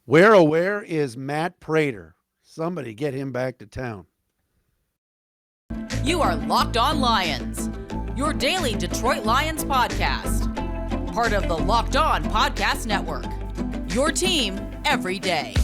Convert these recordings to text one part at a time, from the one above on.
Where is Matt Prater? Somebody get him back to town. You are Locked On Lions, your daily Detroit Lions podcast. Part of the Locked On Podcast Network, your team every day.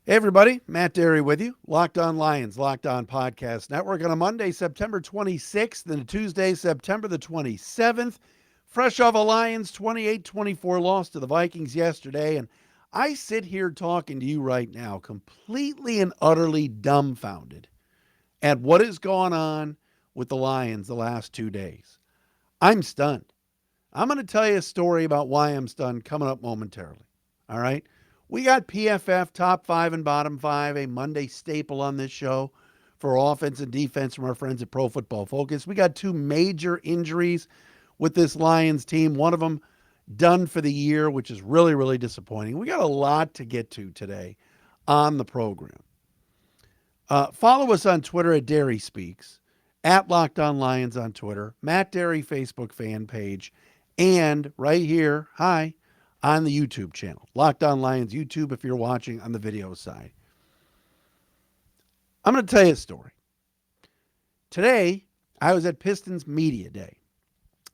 Hey everybody, Matt Dery with you. Locked On Lions, Locked On Podcast Network on a Monday, September 26th, and a Tuesday, September the 27th. Fresh off a Lions 28-24 loss to the Vikings yesterday, and I sit here talking to you right now completely and utterly dumbfounded at what has gone on with the Lions the last 2 days. I'm stunned. I'm going to tell you a story about why I'm stunned coming up momentarily. All right? We got PFF top 5 and bottom 5, a Monday staple on this show for offense and defense from our friends at Pro Football Focus. We got two major injuries with this Lions team. One of them done for the year, which is really, really disappointing. We got a lot to get to today on the program. Follow us on Twitter at Dery Speaks, at Locked On Lions on Twitter, Matt Dery Facebook fan page, and right here, on the YouTube channel, Locked On Lions YouTube if you're watching on the video side. I'm going to tell you a story. Today, I was at Pistons Media Day.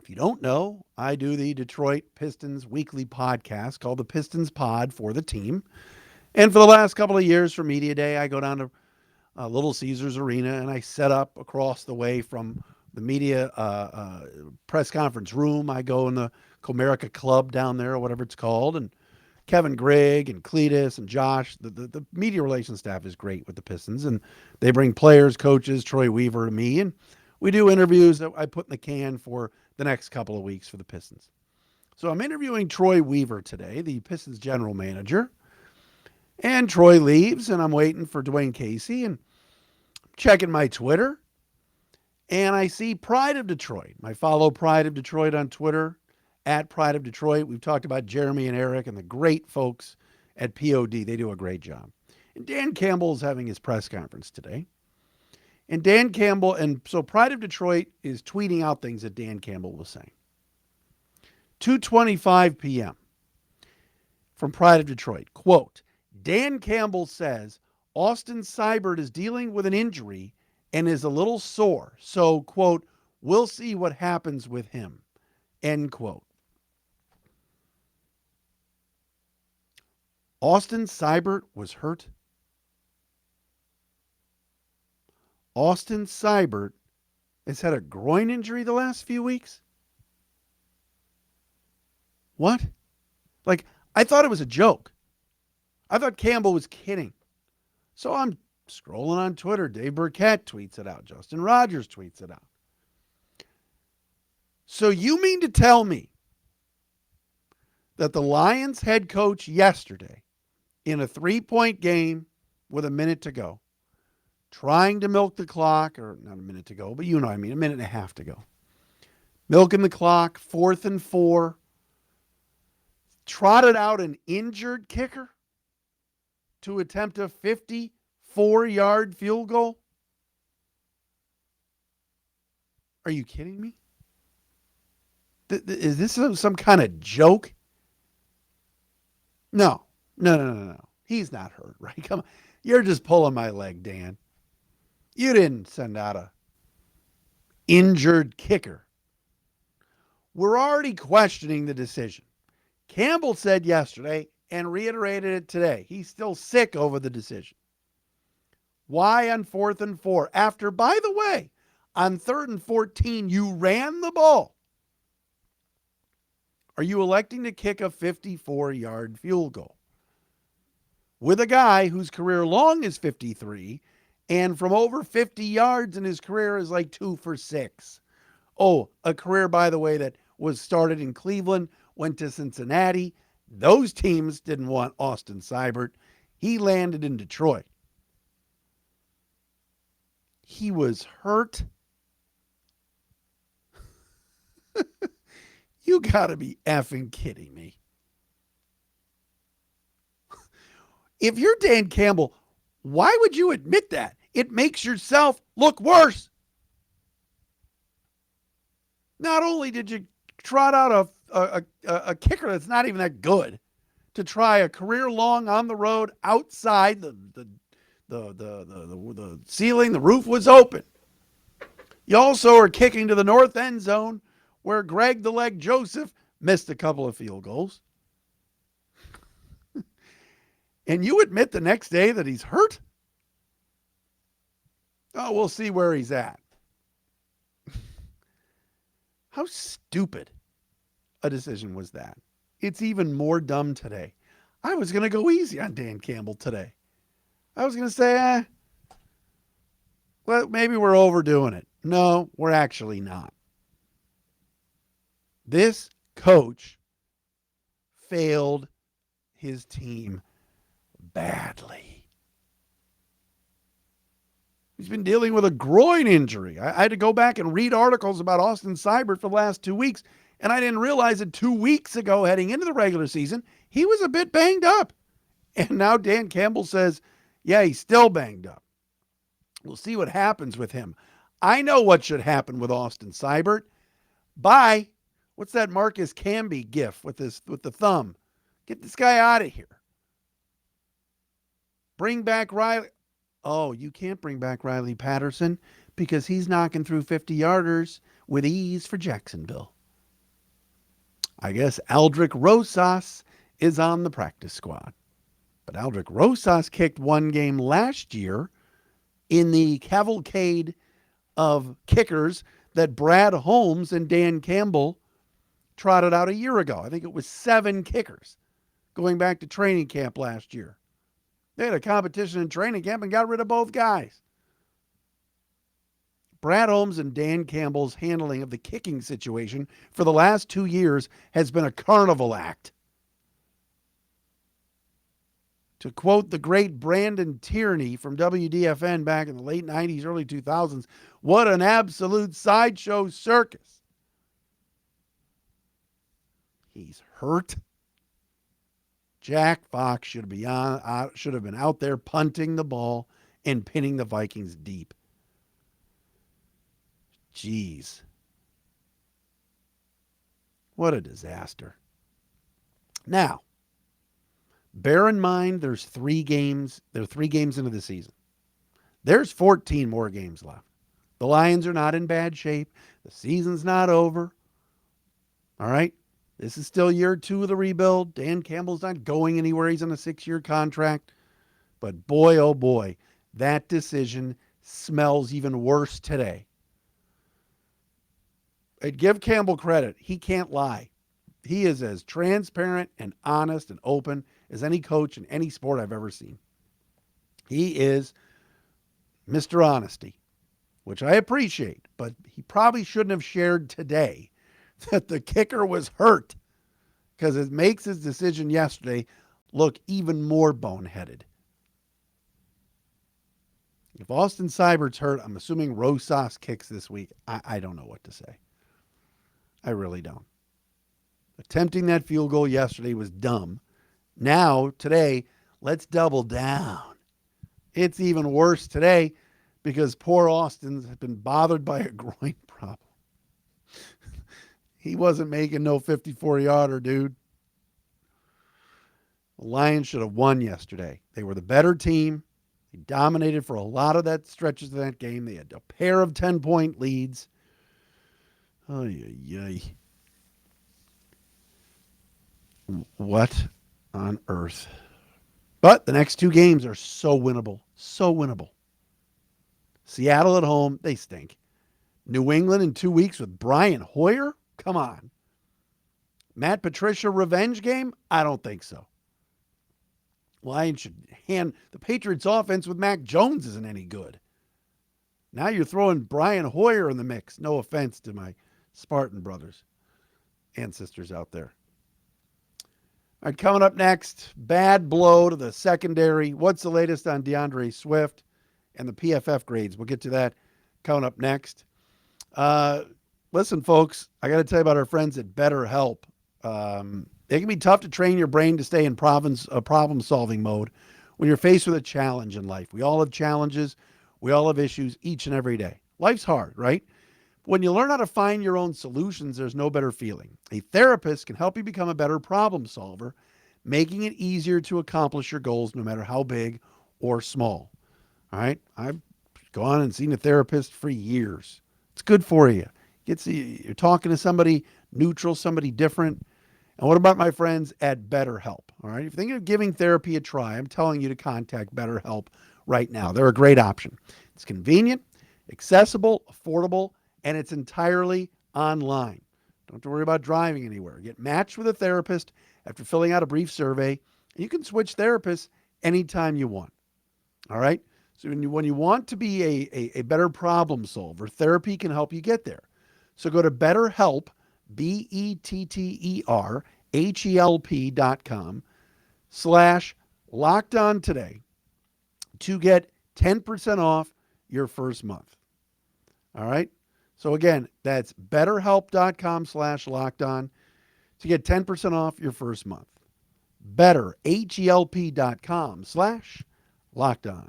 If you don't know, I do the Detroit Pistons weekly podcast called the Pistons Pod for the team. And for the last couple of years for Media Day, I go down to Little Caesars Arena and I set up across the way from the media press conference room. I go in the Comerica Club down there or whatever it's called. And Kevin Grigg and Cletus and Josh, the media relations staff is great with the Pistons. And they bring players, coaches, Troy Weaver to me. And we do interviews that I put in the can for the next couple of weeks for the Pistons. So I'm interviewing Troy Weaver today, the Pistons general manager. And Troy leaves and I'm waiting for Dwayne Casey and checking my Twitter. And I see Pride of Detroit. I follow Pride of Detroit on Twitter, at Pride of Detroit. We've talked about Jeremy and Eric and the great folks at POD. They do a great job. And Dan Campbell is having his press conference today. And Dan Campbell, and so Pride of Detroit is tweeting out things that Dan Campbell was saying. 2:25 p.m. from Pride of Detroit. Quote, Dan Campbell says Austin Seibert is dealing with an injury and is a little sore. So, quote, we'll see what happens with him, end quote. Austin Seibert was hurt. Austin Seibert has had a groin injury the last few weeks. What? Like, I thought it was a joke. I thought Campbell was kidding. So I'm scrolling on Twitter. Dave Burkett tweets it out. Justin Rogers tweets it out. So you mean to tell me that the Lions head coach yesterday, in a 3-point game with a minute to go, trying to milk the clock, or not a minute to go, but you know what I mean, a minute and a half to go, milking the clock, 4th and 4, trotted out an injured kicker to attempt a 54-yard field goal? Are you kidding me? Is this some kind of joke? No. He's not hurt, right? Come on. You're just pulling my leg, Dan. You didn't send out a injured kicker. We're already questioning the decision. Campbell said yesterday and reiterated it today. He's still sick over the decision. Why on 4th and 4? After, by the way, on 3rd and 14, you ran the ball. Are you electing to kick a 54-yard field goal with a guy whose career long is 53 and from over 50 yards in his career is like 2 for 6? Oh, a career, by the way, that was started in Cleveland, went to Cincinnati. Those teams didn't want Austin Seibert. He landed in Detroit. He was hurt. You got to be effing kidding me. If you're Dan Campbell, why would you admit that? It makes yourself look worse. Not only did you trot out a kicker that's not even that good to try a career long on the road outside the ceiling, the roof was open. You also are kicking to the north end zone where Greg the Leg Joseph missed a couple of field goals. And you admit the next day that he's hurt? Oh, we'll see where he's at. How stupid a decision was that? It's even more dumb today. I was going to go easy on Dan Campbell today. I was going to say, well, maybe we're overdoing it. No, we're actually not. This coach failed his team badly. He's been dealing with a groin injury. I had to go back and read articles about Austin Seibert for the last 2 weeks, and I didn't realize that 2 weeks ago, heading into the regular season, he was a bit banged up. And now Dan Campbell says, yeah, he's still banged up. We'll see what happens with him. I know what should happen with Austin Seibert. Bye. What's that Marcus Camby gif with the thumb? Get this guy out of here. Bring back Riley. Oh, you can't bring back Riley Patterson because he's knocking through 50-yarders with ease for Jacksonville. I guess Aldrick Rosas is on the practice squad. But Aldrick Rosas kicked one game last year in the cavalcade of kickers that Brad Holmes and Dan Campbell trotted out a year ago. I think it was 7 kickers going back to training camp last year. They had a competition in training camp and got rid of both guys. Brad Holmes and Dan Campbell's handling of the kicking situation for the last 2 years has been a carnival act. To quote the great Brandon Tierney from WDFN back in the late 90s, early 2000s, what an absolute sideshow circus. He's hurt. Jack Fox should have been out there punting the ball and pinning the Vikings deep. Jeez. What a disaster. Now, bear in mind there's 3 games. There are 3 games into the season. There's 14 more games left. The Lions are not in bad shape. The season's not over. All right? This is still year 2 of the rebuild. Dan Campbell's not going anywhere. He's on a 6-year contract. But boy, oh boy, that decision smells even worse today. I'd give Campbell credit. He can't lie. He is as transparent and honest and open as any coach in any sport I've ever seen. He is Mr. Honesty, which I appreciate, but he probably shouldn't have shared today that the kicker was hurt because it makes his decision yesterday look even more boneheaded. If Austin Seibert's hurt, I'm assuming Rosas kicks this week. I don't know what to say. I really don't. Attempting that field goal yesterday was dumb. Now, today, let's double down. It's even worse today because poor Austin's been bothered by a groin problem. He wasn't making no 54-yarder, dude. The Lions should have won yesterday. They were the better team. They dominated for a lot of that stretches of that game. They had a pair of 10-point leads. What on earth? But the next 2 games are so winnable. So winnable. Seattle at home, they stink. New England in 2 weeks with Brian Hoyer? Come on. Matt Patricia revenge game? I don't think so. Lions should hand the Patriots offense with Mac Jones isn't any good. Now you're throwing Brian Hoyer in the mix. No offense to my Spartan brothers and sisters out there. All right, coming up next, bad blow to the secondary. What's the latest on DeAndre Swift and the PFF grades? We'll get to that coming up next. Listen, folks, I got to tell you about our friends at BetterHelp. It can be tough to train your brain to stay in problem-solving mode when you're faced with a challenge in life. We all have challenges. We all have issues each and every day. Life's hard, right? When you learn how to find your own solutions, there's no better feeling. A therapist can help you become a better problem solver, making it easier to accomplish your goals no matter how big or small. All right? I've gone and seen a therapist for years. It's good for you. You're talking to somebody neutral, somebody different. And what about my friends at BetterHelp? All right. If you're thinking of giving therapy a try, I'm telling you to contact BetterHelp right now. They're a great option. It's convenient, accessible, affordable, and it's entirely online. Don't have to worry about driving anywhere. Get matched with a therapist after filling out a brief survey, and you can switch therapists anytime you want. All right. So when you want to be a better problem solver, therapy can help you get there. So go to BetterHelp, BetterHelp.com/lockedon today to get 10% off your first month. All right. So again, that's BetterHelp.com/lockedon to get 10% off your first month. BetterHelp.com/lockedon.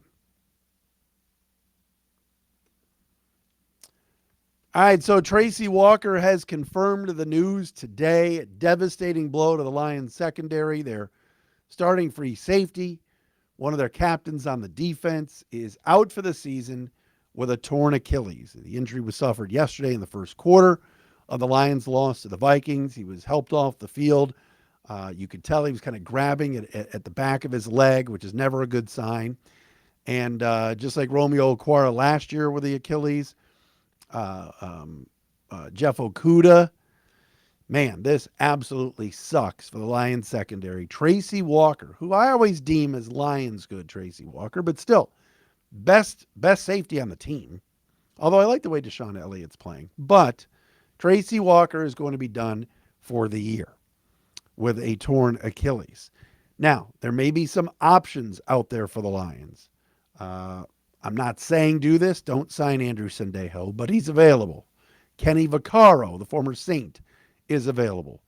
All right, so Tracy Walker has confirmed the news today. A devastating blow to the Lions secondary. Their starting free safety, one of their captains on the defense, is out for the season with a torn Achilles. The injury was suffered yesterday in the first quarter of the Lions' loss to the Vikings. He was helped off the field. You could tell he was kind of grabbing at the back of his leg, which is never a good sign. And just like Romeo Okwara last year with the Achilles, Jeff Okudah. Man, this absolutely sucks for the Lions secondary. Tracy Walker, who I always deem as Lions good, Tracy Walker, but still best safety on the team. Although I like the way Deshaun Elliott's playing. But Tracy Walker is going to be done for the year with a torn Achilles. Now, there may be some options out there for the Lions. I'm not saying do this. Don't sign Andrew Sendejo, but he's available. Kenny Vaccaro, the former Saint, is available.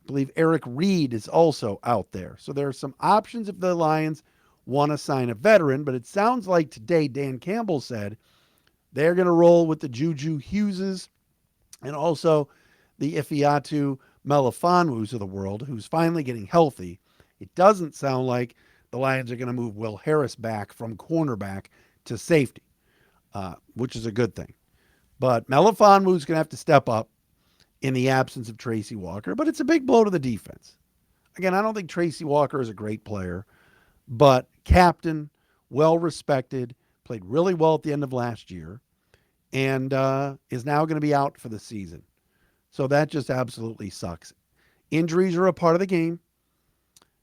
I believe Eric Reed is also out there. So there are some options if the Lions want to sign a veteran, but it sounds like today Dan Campbell said they're going to roll with the Juju Hugheses and also the Ifeatu Melifonwus of the world, who's finally getting healthy. It doesn't sound like the Lions are going to move Will Harris back from cornerback to safety, which is a good thing. But Melifonwu's going to have to step up in the absence of Tracy Walker, but it's a big blow to the defense. Again, I don't think Tracy Walker is a great player, but captain, well-respected, played really well at the end of last year, and is now going to be out for the season. So that just absolutely sucks. Injuries are a part of the game.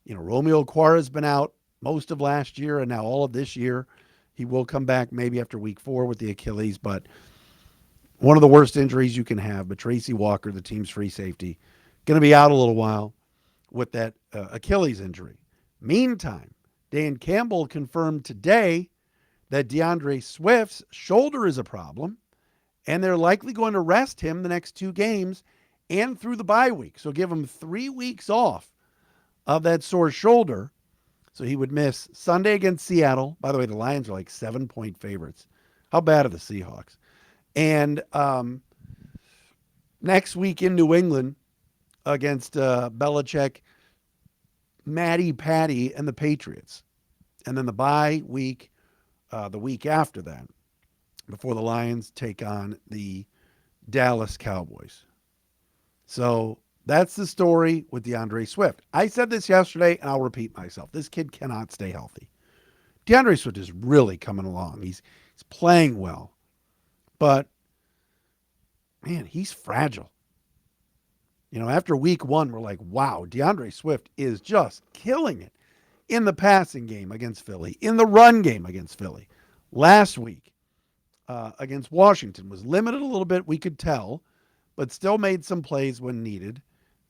You know, Romeo Okwara has been out most of last year and now all of this year. He will come back maybe after week 4 with the Achilles, but one of the worst injuries you can have. But Tracy Walker, the team's free safety, going to be out a little while with that Achilles injury. Meantime, Dan Campbell confirmed today that DeAndre Swift's shoulder is a problem, and they're likely going to rest him the next 2 games and through the bye week. So give him 3 weeks off of that sore shoulder. So he would miss Sunday against Seattle. By the way, the Lions are like 7-point favorites. How bad are the Seahawks? And next week in New England against Belichick, Matty Patty, and the Patriots. And then the bye week, the week after that, before the Lions take on the Dallas Cowboys. So that's the story with DeAndre Swift. I said this yesterday, and I'll repeat myself. This kid cannot stay healthy. DeAndre Swift is really coming along. He's playing well. But, man, he's fragile. You know, after week 1, we're like, wow, DeAndre Swift is just killing it in the passing game against Philly, in the run game against Philly. Last week against Washington was limited a little bit, we could tell, but still made some plays when needed.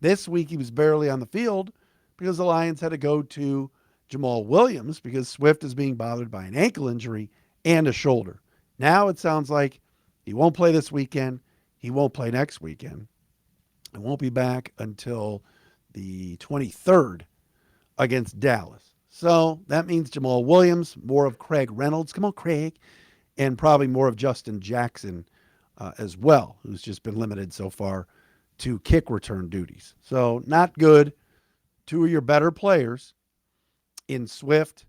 This week he was barely on the field because the Lions had to go to Jamal Williams because Swift is being bothered by an ankle injury and a shoulder. Now it sounds like he won't play this weekend. He won't play next weekend. And won't be back until the 23rd against Dallas. So that means Jamal Williams, more of Craig Reynolds. Come on, Craig. And probably more of Justin Jackson as well, who's just been limited so far to kick return duties. So not good. Two of your better players in Swift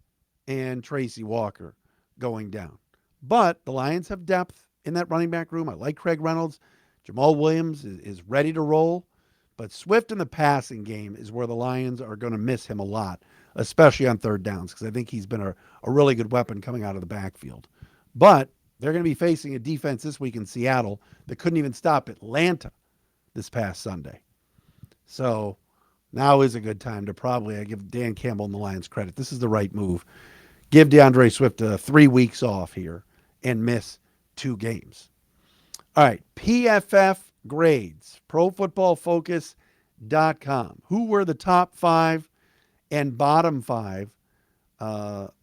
and Tracy Walker going down. But the Lions have depth in that running back room. I like Craig Reynolds. Jamal Williams is ready to roll. But Swift in the passing game is where the Lions are going to miss him a lot, especially on third downs, because I think he's been a really good weapon coming out of the backfield. But they're going to be facing a defense this week in Seattle that couldn't even stop Atlanta this past Sunday. So now is a good time to probably, I give Dan Campbell and the Lions credit. This is the right move. Give DeAndre Swift 3 weeks off here and miss 2 games. All right, PFF grades, ProFootballFocus.com. Who were the top 5 and bottom 5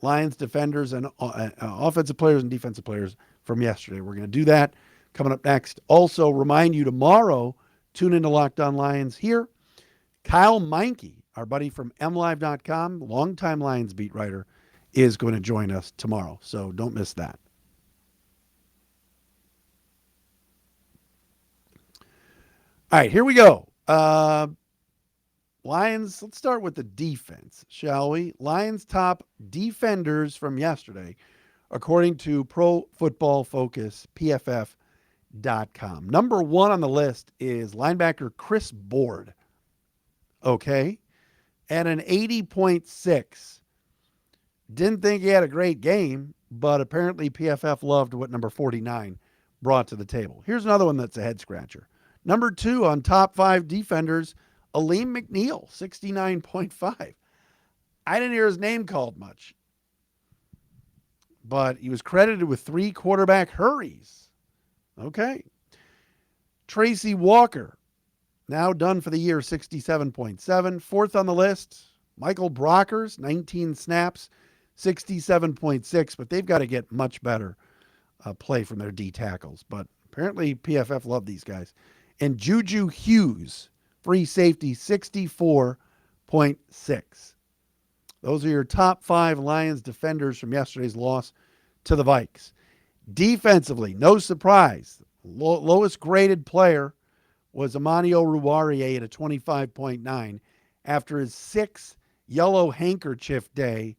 Lions defenders and offensive players and defensive players from yesterday? We're going to do that coming up next. Also, remind you tomorrow, tune into Locked On Lions here. Kyle Meinke, our buddy from MLive.com, longtime Lions beat writer, is going to join us tomorrow. So don't miss that. All right, here we go. Lions, let's start with the defense, shall we? Lions' top defenders from yesterday, according to Pro Football Focus, PFF.com. Number 1 on the list is linebacker Chris Board. Okay. At an 80.6. Didn't think he had a great game, but apparently PFF loved what number 49 brought to the table. Here's another one that's a head scratcher. Number 2 on top 5 defenders, Aleem McNeil, 69.5. I didn't hear his name called much, but he was credited with 3 quarterback hurries. Okay. Tracy Walker, now done for the year, 67.7. 4th on the list, Michael Brockers, 19 snaps, 67.6, but they've got to get much better play from their D tackles. But apparently PFF loved these guys. And Juju Hughes, free safety, 64.6. Those are your top 5 Lions defenders from yesterday's loss to the Vikes. Defensively, no surprise. Lowest graded player was Amani Oruwariye at a 25.9 after his 6th yellow handkerchief day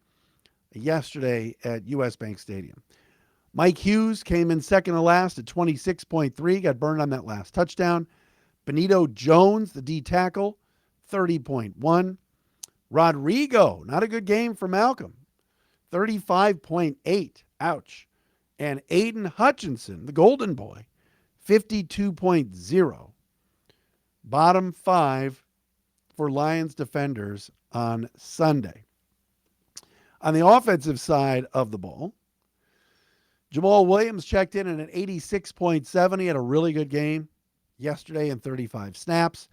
yesterday at US Bank Stadium. Mike Hughes came in second to last at 26.3, got burned on that last touchdown. Benito Jones, the D tackle, 30.1. Rodrigo, not a good game for Malcolm, 35.8. Ouch. And Aiden Hutchinson, the golden boy, 52.0. Bottom 5 for Lions defenders on Sunday. On the offensive side of the ball, Jamal Williams checked in at an 86.7. He had a really good game yesterday in 35 snaps.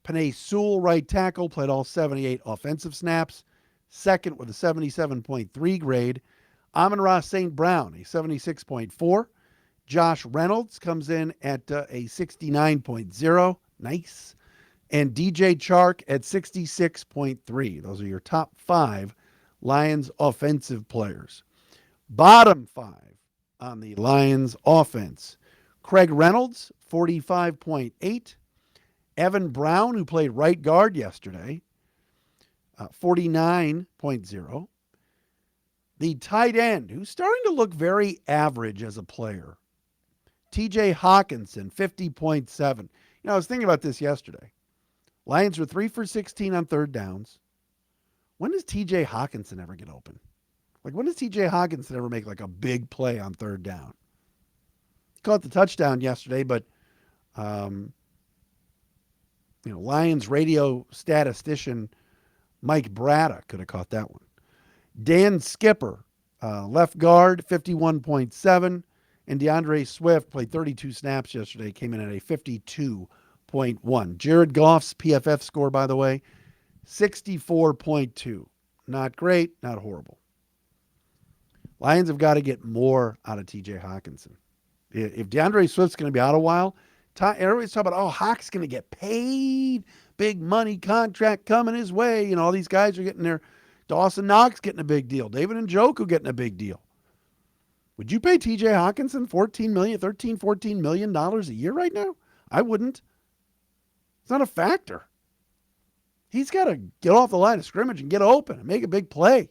Penei Sewell, right tackle, played all 78 offensive snaps, second with a 77.3 grade. Amon-Ra St. Brown, a 76.4. Josh Reynolds comes in at a 69.0. Nice. And DJ Chark at 66.3. Those are your top 5 Lions offensive players. Bottom 5 on the Lions offense. Craig Reynolds, 45.8. Evan Brown, who played right guard yesterday, 49.0. The tight end, who's starting to look very average as a player, TJ Hawkinson, 50.7. I was thinking about this yesterday. Lions were 3 for 16 on third downs. When does TJ Hawkinson ever get open? Like, when does TJ Hawkinson ever make like a big play on third down? He caught the touchdown yesterday, but Lions radio statistician Mike Bratta could have caught that one. Dan Skipper, left guard, 51.7. And DeAndre Swift played 32 snaps yesterday, came in at a 52.1. Jared Goff's PFF score, by the way, 64.2. Not great, not horrible. Lions have got to get more out of TJ Hawkinson. If DeAndre Swift's going to be out a while, everybody's talking about, Hawk's going to get paid, big money contract coming his way. All these guys are getting their Dawson Knox getting a big deal. David Njoku getting a big deal. Would you pay TJ Hawkinson $13 million a year right now? I wouldn't. It's not a factor. He's got to get off the line of scrimmage and get open and make a big play.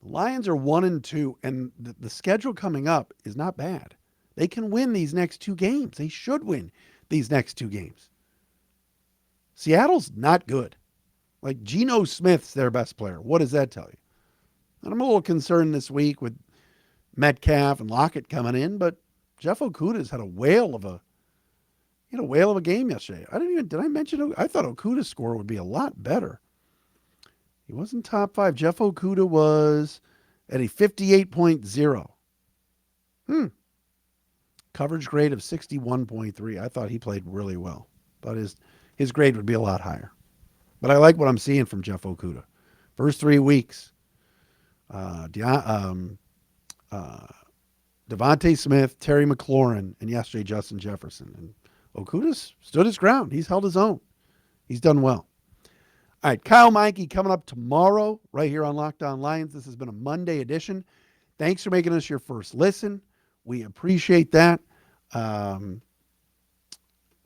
The Lions are 1-2, and the schedule coming up is not bad. They can win these next two games. They should win these next two games. Seattle's not good. Like, Geno Smith's their best player. What does that tell you? And I'm a little concerned this week with Metcalf and Lockett coming in, but Jeff Okudah's had a whale of a game yesterday. Did I mention, I thought Okudah's score would be a lot better. He wasn't top 5. Jeff Okudah was at a 58.0. Coverage grade of 61.3. I thought he played really well. Thought his grade would be a lot higher. But I like what I'm seeing from Jeff Okudah. First 3 weeks, Devontae Smith, Terry McLaurin, and yesterday Justin Jefferson. And Okudah's stood his ground. He's held his own. He's done well. All right, Kyle Meinke coming up tomorrow right here on Locked On Lions. This has been a Monday edition. Thanks for making us your first listen. We appreciate that. I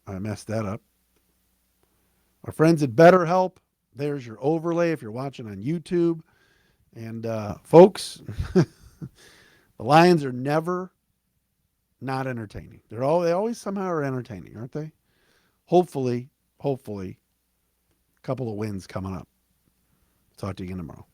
messed that up. Our friends at BetterHelp, there's your overlay if you're watching on YouTube. And folks, the Lions are never not entertaining. They always somehow are entertaining, aren't they? Hopefully, a couple of wins coming up. Talk to you again tomorrow.